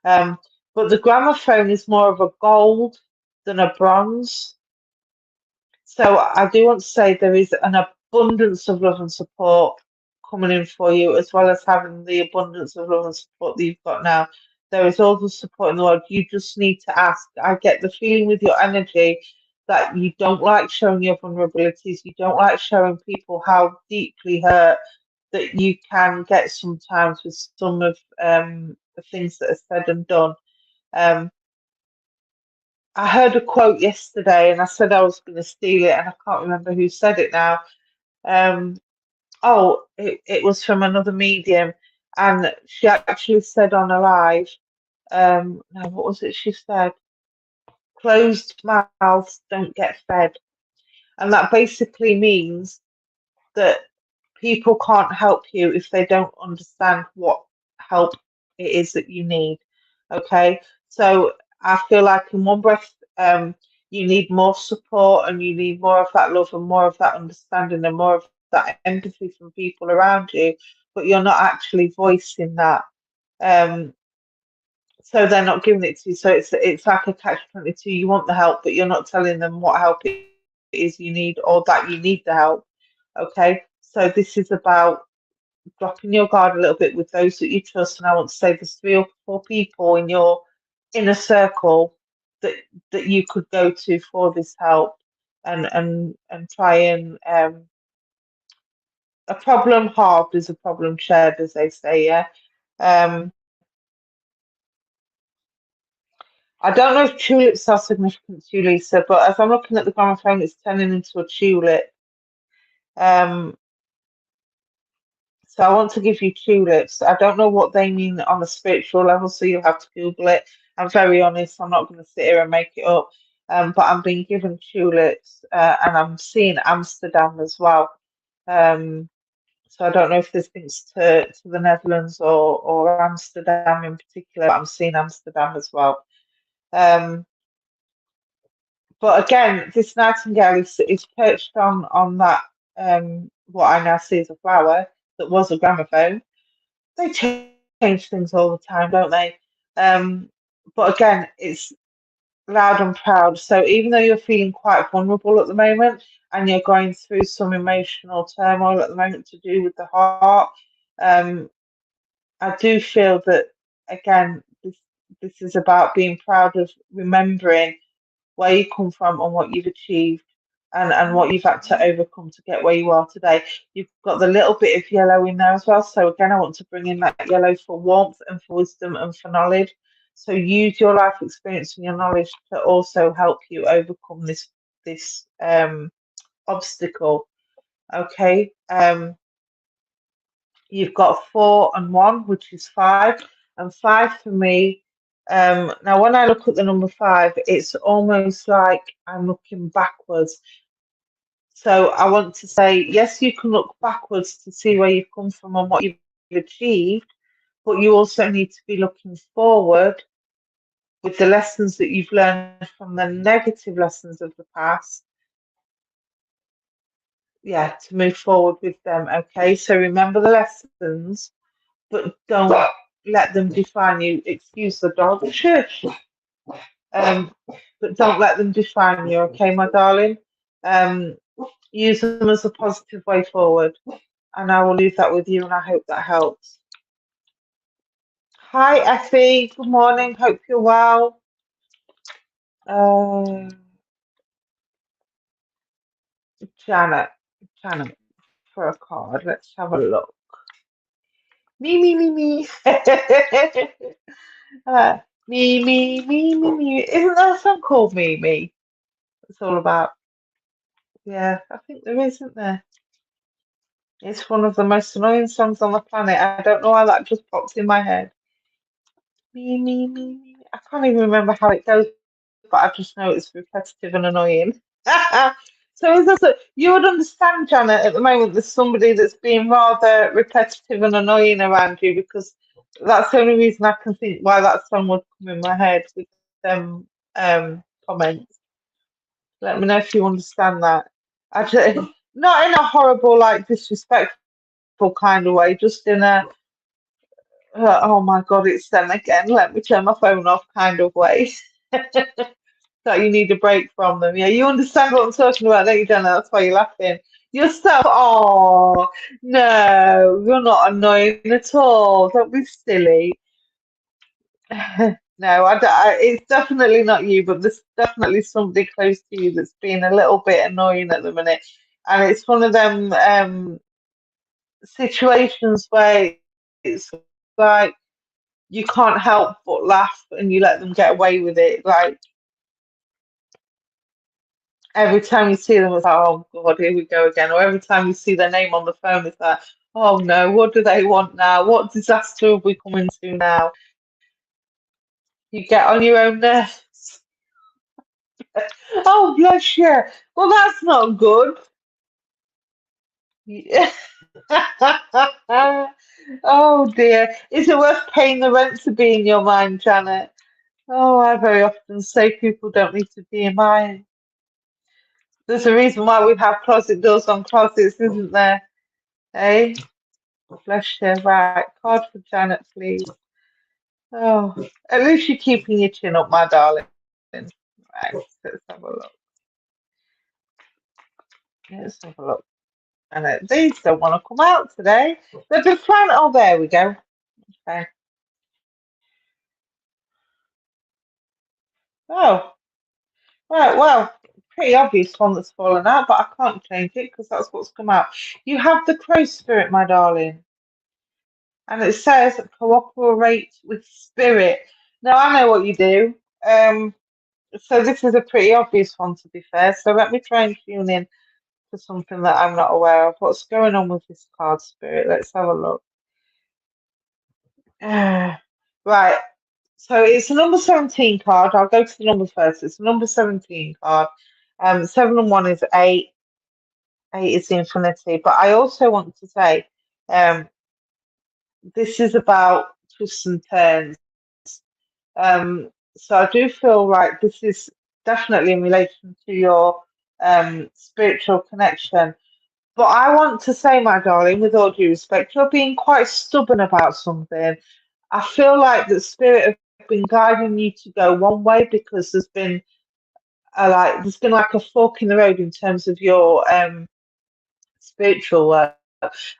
um, but the gramophone is more of a gold than a bronze. So I do want to say there is an abundance of love and support coming in for you, as well as having the abundance of love and support that you've got now. There is all the support in the world. You just need to ask. I get the feeling with your energy that you don't like showing your vulnerabilities. You don't like showing people how deeply hurt that you can get sometimes with some of the things that are said and done. Um, I heard a quote yesterday and I said I was going to steal it, and I can't remember who said it now. Um, it was from another medium, and she actually said on a live, no, what was it she said? Closed mouths don't get fed. And that basically means that people can't help you if they don't understand what help it is that you need. Okay, so I feel like in one breath, you need more support and you need more of that love and more of that understanding and more of that empathy from people around you, but you're not actually voicing that. Um, so they're not giving it to you. So it's like a catch-22. You want the help, but you're not telling them what help it is you need or that you need the help. Okay, so this is about dropping your guard a little bit with those that you trust. And I want to say there's 3 or 4 people in your inner circle that you could go to for this help, and try and a problem halved is a problem shared, as they say. Yeah. Um, I don't know if tulips are significant to you, Lisa, but as I'm looking at the gramophone, it's turning into a tulip. Um, So I want to give you tulips. I don't know what they mean on a spiritual level, so you'll have to Google it. I'm very honest. I'm not going to sit here and make it up. But I'm being given tulips, and I'm seeing Amsterdam as well. Um, so I don't know if this links to the Netherlands or Amsterdam in particular, but I'm seeing Amsterdam as well. Um, but again, this nightingale is perched on that what I now see as a flower that was a gramophone. They change things all the time, don't they? Um, but again, it's loud and proud. So even though you're feeling quite vulnerable at the moment and you're going through some emotional turmoil at the moment to do with the heart, um, I do feel that again, this is about being proud of remembering where you come from and what you've achieved, and what you've had to overcome to get where you are today. You've got the little bit of yellow in there as well. So again, I want to bring in that yellow for warmth and for wisdom and for knowledge. So use your life experience and your knowledge to also help you overcome this obstacle. Okay. You've got 4 and 1, which is 5. And 5 for me, now when I look at the number 5, it's almost like I'm looking backwards. So I want to say, yes, you can look backwards to see where you've come from and what you've achieved, but you also need to be looking forward with the lessons that you've learned from the negative lessons of the past. Yeah, to move forward with them. Okay, so remember the lessons, but don't let them define you. Excuse the dog. Shush. Um, but don't let them define you. Okay, my darling. Um, use them as a positive way forward. And I will leave that with you, and I hope that helps. Hi, Effie. Good morning. Hope you're well. Uh, Janet. Janet, for a card. Let's have a look. Me, me, me, me. uh, me. Isn't there a song called Me, Me? It's all about. Yeah, I think there is, isn't there? It's one of the most annoying songs on the planet. I don't know why that just pops in my head. Me. I can't even remember how it goes, but I just know it's repetitive and annoying. So is that you would understand, Janet, at the moment there's somebody that's being rather repetitive and annoying around you because that's the only reason I can think why that song would come in my head with them comments. Let me know if you understand that. Not in a horrible, like disrespectful kind of way, just in a oh my God, it's them again. Let me turn my phone off kind of way. That you need a break from them. Yeah, you understand what I'm talking about, don't you, Jenna? That's why you're laughing. Yourself, oh no, you're not annoying at all. Don't be silly. No, it's definitely not you, but there's definitely somebody close to you that's being a little bit annoying at the minute. And it's one of them situations where it's like you can't help but laugh and you let them get away with it. Like every time you see them, it's like, oh God, here we go again. Or every time you see their name on the phone, it's like, oh no, what do they want now? What disaster have we come into now? You get on your own nerves. Oh, bless you. Well, that's not good. Yeah. Oh dear. Is it worth paying the rent to be in your mind, Janet? Oh, I very often say people don't need to be in mine. There's a reason why we have closet doors on closets, isn't there? Eh? Bless you. Right. Card for Janet, please. Oh, at least you're keeping your chin up, my darling. Right. Let's have a look. Let's have a look. And these don't want to come out today. They've been flying. Oh, there we go. Okay. Oh, right. Well, pretty obvious one that's fallen out, but I can't change it because that's what's come out. You have the crow spirit, my darling. And it says cooperate with spirit. Now I know what you do. So this is a pretty obvious one to be fair. So let me try and tune in to something that I'm not aware of. What's going on with this card spirit? Let's have a look. Right. So it's a number 17 card. I'll go to the number first. It's a number 17 card. 7 and 1 is 8. 8 is infinity. But I also want to say this is about twists and turns. So I do feel like this is definitely in relation to your spiritual connection. But I want to say, my darling, with all due respect, you're being quite stubborn about something. I feel like the spirit have been guiding you to go one way because there's been like a fork in the road in terms of your spiritual work.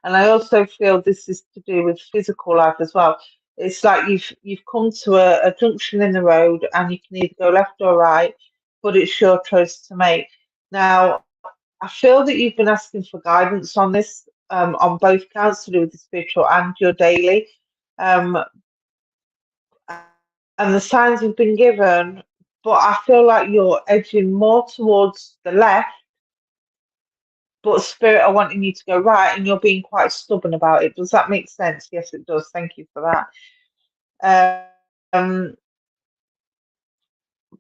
And I also feel this is to do with physical life as well. It's like you've come to a junction in the road and you can either go left or right, but it's your choice to make. Now, I feel that you've been asking for guidance on this, on both counts to do with the spiritual and your daily. Um, and the signs have been given, but I feel like you're edging more towards the left, but spirit are wanting you to go right, and you're being quite stubborn about it. Does that make sense? Yes, it does. Thank you for that. Um,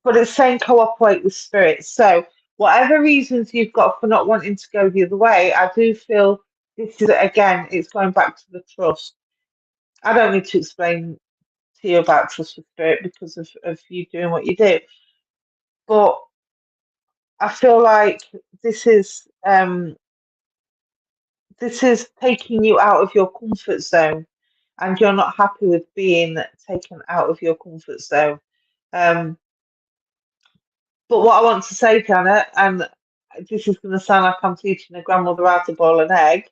but it's saying cooperate with spirit. So whatever reasons you've got for not wanting to go the other way, I do feel this is again, it's going back to the trust. I don't need to explain to you about trust with spirit because of you doing what you do. But I feel like this is this is taking you out of your comfort zone, and you're not happy with being taken out of your comfort zone. Um, but what I want to say, Janet, and this is going to sound like I'm teaching a grandmother how to boil an egg,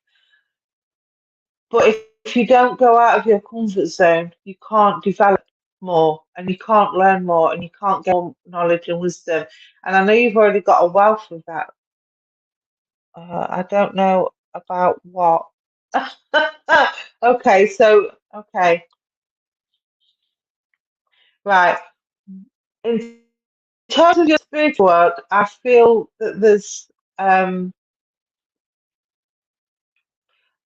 but if you don't go out of your comfort zone, you can't develop more and you can't learn more and you can't get more knowledge and wisdom. And I know you've already got a wealth of that. I don't know about what. Okay, so, okay, right. In terms of your spiritual work, I feel that there's,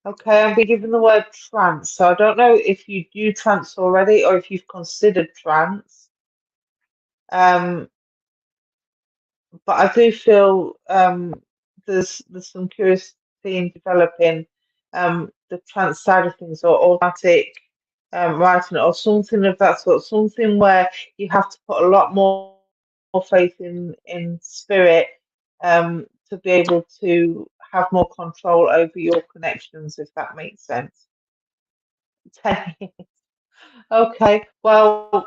okay, I'm being given the word trance. So I don't know if you do trance already or if you've considered trance. Um, but I do feel there's some curiosity in developing the trance side of things or automatic writing or something of that sort, something where you have to put a lot more faith in spirit to be able to have more control over your connections, if that makes sense. Okay, well,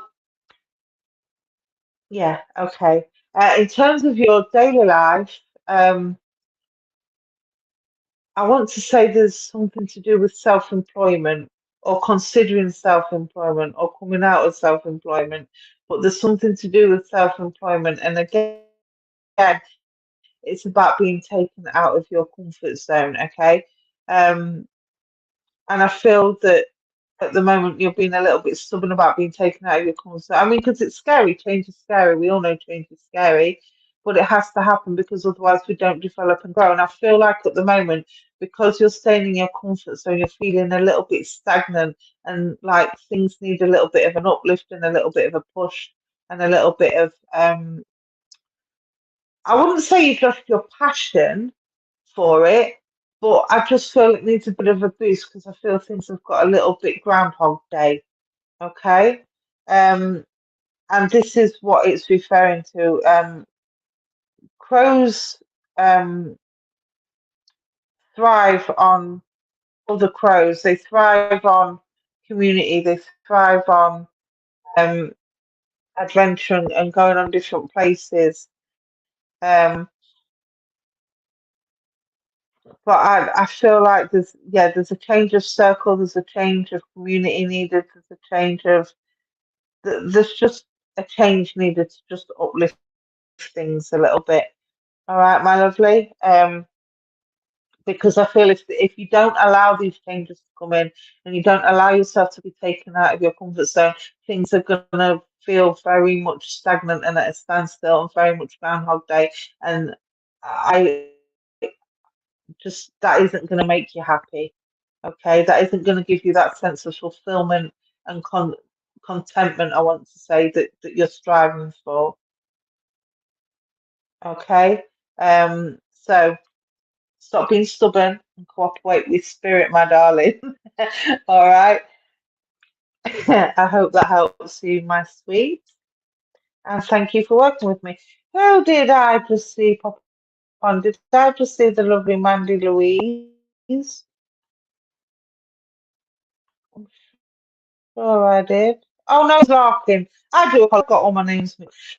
yeah, okay. In terms of your daily life, I want to say there's something to do with self-employment or considering self-employment or coming out of self-employment, but there's something to do with self-employment. And again, it's about being taken out of your comfort zone, okay? Um, and I feel that at the moment you're being a little bit stubborn about being taken out of your comfort zone. I mean, because it's scary. Change is scary. We all know change is scary, but it has to happen because otherwise we don't develop and grow. And I feel like at the moment, because you're staying in your comfort zone, you're feeling a little bit stagnant and like things need a little bit of an uplift and a little bit of a push and a little bit of I wouldn't say you've lost your passion for it, but I just feel it needs a bit of a boost because I feel things have got a little bit Groundhog Day. Okay. Um, and this is what it's referring to. Crows um, thrive on other crows. They thrive on community. They thrive on um, adventure and going on different places. Um, but I feel like there's a change of circle. There's a change of community needed. There's a change of there's just a change needed to just uplift things a little bit. All right, my lovely. Because I feel if you don't allow these changes to come in and you don't allow yourself to be taken out of your comfort zone, things are gonna feel very much stagnant and at a standstill and very much Groundhog Day. And I just that isn't gonna make you happy. Okay, that isn't gonna give you that sense of fulfillment and contentment. I want to say that you're striving for. Okay, so. Stop being stubborn and cooperate with spirit, my darling. All right. I hope that helps you, my sweet. And thank you for working with me. Who did I just see pop on? Did I just see the lovely Mandy Louise? I'm sure I did. Oh no, it's Larkin. I do. I've got all my names.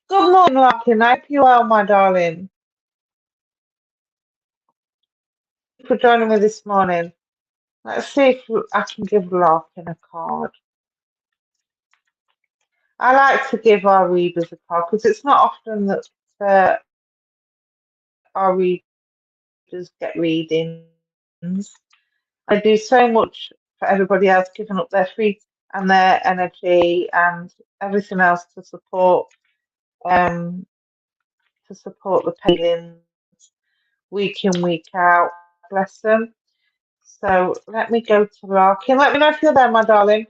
Good morning, Larkin. I hope you well, my darling. Thank you for joining me this morning. Let's see if I can give Larkin a card. I like to give our readers a card because it's not often that our readers get readings. I do so much for everybody else, giving up their free and their energy and everything else um to support the paintings week in, week out. Bless them. So let me go to Larkin. Let me know if you're there, my darling.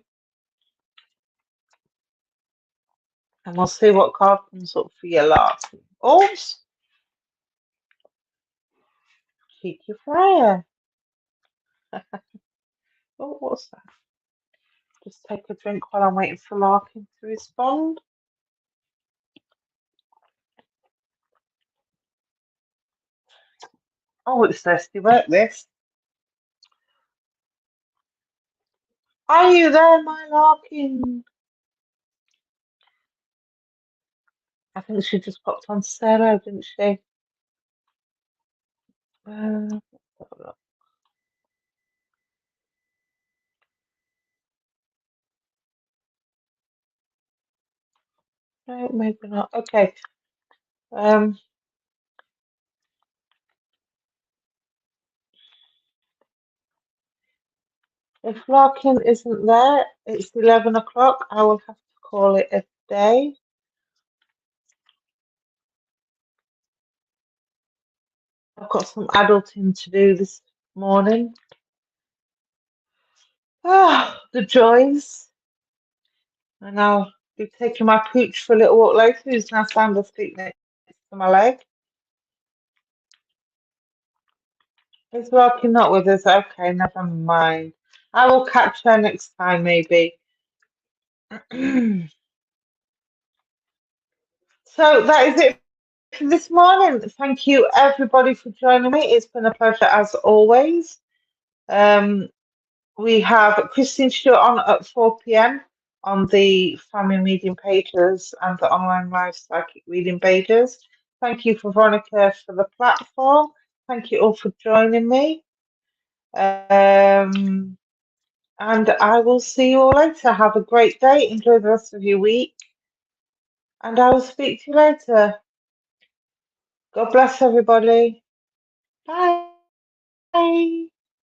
And we'll see what card comes up for you, Larkin. Oops, cheeky fryer. Oh, what's that? Just take a drink while I'm waiting for Larkin to respond. Oh, it's thirsty work, this. Are you there, my Larkin? I think she just popped on to say hello, didn't she? Uh, no, maybe not. Okay. Um, if Larkin isn't there, it's 11 o'clock. I will have to call it a day. I've got some adulting to do this morning. Ah, the joys. And I'll be taking my pooch for a little walk later, who's now sound asleep next to my leg. Is Larkin not with us? Okay, never mind. I will catch her next time, maybe. So that is it for this morning. Thank you, everybody, for joining me. It's been a pleasure as always. We have Christine Stewart on at 4 p.m. on the FindMeAMedium pages and the online live psychic reading pages. Thank you, for Veronica, for the platform. Thank you all for joining me. And I will see you all later. Have a great day. Enjoy the rest of your week. And I will speak to you later. God bless everybody. Bye.